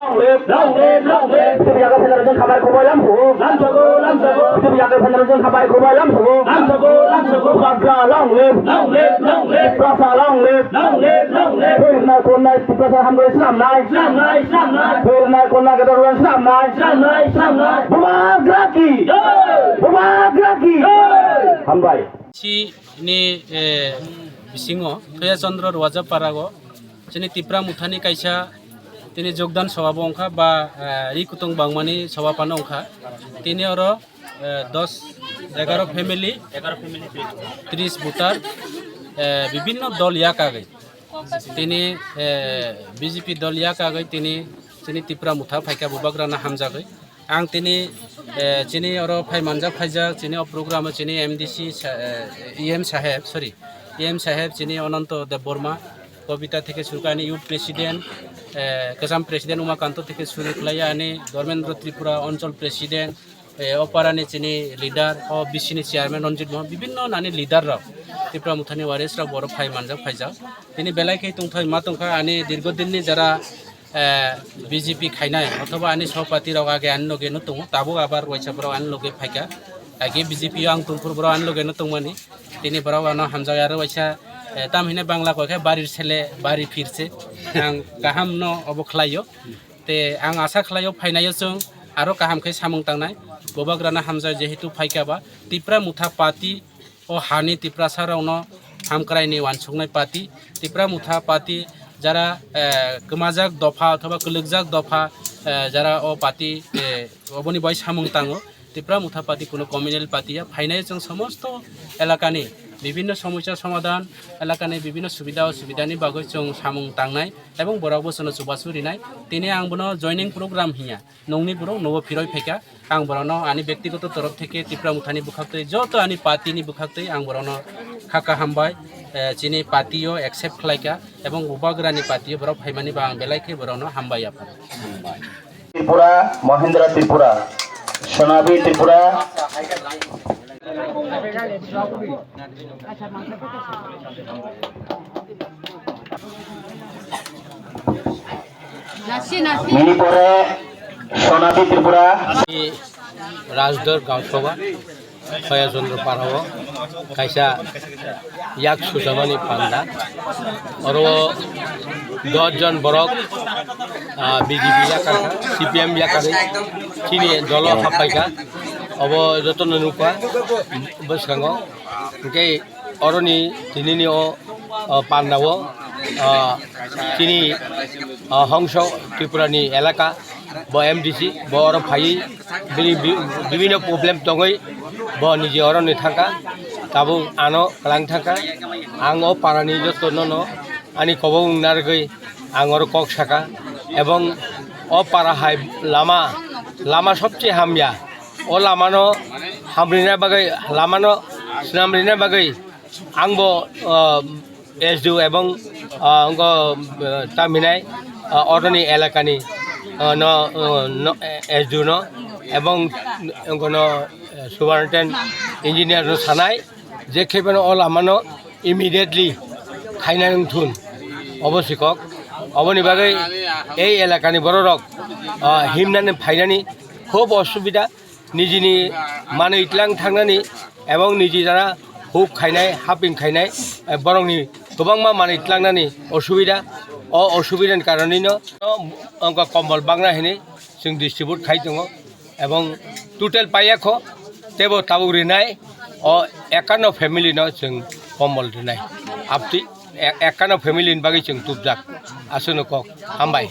Long live, long live. Itu biar penerjun kabar kubur lampu. Lam sago. Itu biar penerjun kabar kubur lampu. Lam sago. Bagga long live. Prasa long live. Pernah kona prasa hamdo Islam nai. Pernah kona kedaruan Islam nai. Bumagraki. Hambai. Si ni bisingo Toya Chandra Raja Parago. Sini Tipra Muthani kaisa তিনি যোগদান সভাব অংখা বা রিকুতং বাংমানি সভাপান অংখা তিনি আরো 11 family 30 voter বিভিন্ন দল ইয়াক আগে তিনি বিজেপি দল ইয়াক আগে তিনি ত্রিপুরা মুথা ফাইকা বুবাগ্রানা হামজাগে আং তিনি আরো ফাইমানজা ফাইজা তিনি প্রোগ্রাম তিনি এমডিসি ইএম সাহেব তিনি অনন্ত দেব বর্মা কবিতা থেকে শুরু করে ইউথ প্রেসিডেন্ট কেসাম প্রেসিডেন্ট উমাকান্ত থেকে শুরু করে আনি ধর্মেন্দ্র ত্রিপুরা অঞ্চল প্রেসিডেন্ট অপারানি চিনি লিডার ও বিসিনি চেয়ারম্যান রঞ্জিত মোহন বিভিন্ন নানি লিডাররাও ত্রিপুরা মুথানি ওয়ারিসরা বড় ফাইজাও তিনি বেলাইকে তুংথাই মা তুংখা আনি দীর্ঘদিননি যারা বিজেপি খাইনায় অথবা আনি সহপাতিরাও আগে আনি লগেনো দङ তাবো আবার ওয়াইসাফोराव আনি লগে ফাইকা আগে বিজেপি আং তুংফুরफोराव আনি লগেনো দङমানি তিনি বরাव আনো হামজায় আरो ওয়াইসা তামহিনে বাংলা কয়খাय বাড়ির ছেলে বাড়ি ফিরছে আं गाहाम न अबख्लायो ते आं आसा खालायो फाइनायो जों आरो गाहामखै सामुं तांनाय बबाग्राना हामजा जेहेतु फाइकाबा तिप्रा मुथा पार्टी ओ हानि तिप्रा सारावनो हामक्रायनि वानसुंनाय पार्टी तिप्रा मुथा पार्टी যারা गोमाजाक दफा अथवा कलगजाक दफा যারা ও পার্টি অবনি বয় সামুং তাङो तिप्रा मुथा पार्टी কোনো কমিউনাল পার্টিয়া ফাইনাय जों समस्त এলাকাनि বিভিন্ন সমস্যার সমাধান এলাকাनि বিভিন্ন সুবিধা অসুবিধাनि বাগै जों सामुं तांनाय এবং বরাव बोसोनो सुबासुरिनाय তিনি आंबनो জয়নিং প্রোগ্রাম হিয়া নংনি বড় নব ফিরয় ফেকা आं बरनो आनि ব্যক্তিগত তরফ থেকে ত্রিপুরা মুথানি বুখাক্তৈ যত आनि পার্টিনি बुखाक्तৈ आं बरनो खाका हामबाय चिनि पार्टियो एक्सेप्ट खालायका এবং उबाग्रानि पार्टियो बराव फाइमानि बा आं बेलायखे बरनो हामबाय आपा त्रिपुरा महेंद्र त्रिपुरा सोनाबी त्रिपुरा मिनिपुरे सोनाबी त्रिपुरा राजदर गाँव सभा Toya Chandra Parago kaisa yak susamani panda oro 10 জন borok BJP yakar CPM yakar chini dolo hapaika obo jotono nuka boskango ke oroni tinini o pandawo chini hongso tripurani elaka bo MDC bo oro phai বিভিন্ন problem দङै bo nije oroni thaka tabung ano kalang thaka ang o parani jotono no ani kobong nargoi ang oro kok saka এবং o para hai lama সবচেয়ে হাময়া o lamano hamrina bagai lamano snamrina bagai angbo SDU এবং anggo taminai oroni elakani no SDU no এবং anggo superintendent engineer সানাই যে খেবেন all আমানো immediately খাইনা থুন অবশ্যক অবনি বাগৈ এই এলাকানি বড়রক হিমনানি ফাইনানি খুব অসুবিধা নিজেনি মানে ইতলাং থাংনানি এবং নিজে যারা হুক খাইনাय হাপিং খাইনাय বরংনি गोबांमा মানে ইতলাংনানি অসুবিধা অসুবিধাनि কারণেनो अंक कम्बल बांगना हेने जों डिस्ट्रिब्यूट खाइ दङ এবং টোটাল পাইয়াखौ तेबो ताबु रिनाय ओ 51 फेमिलि न जों कम्बल रिनाय आपति 51 फेमिलिनि बागै जों तुबजाक आसुनो कक हामबाय।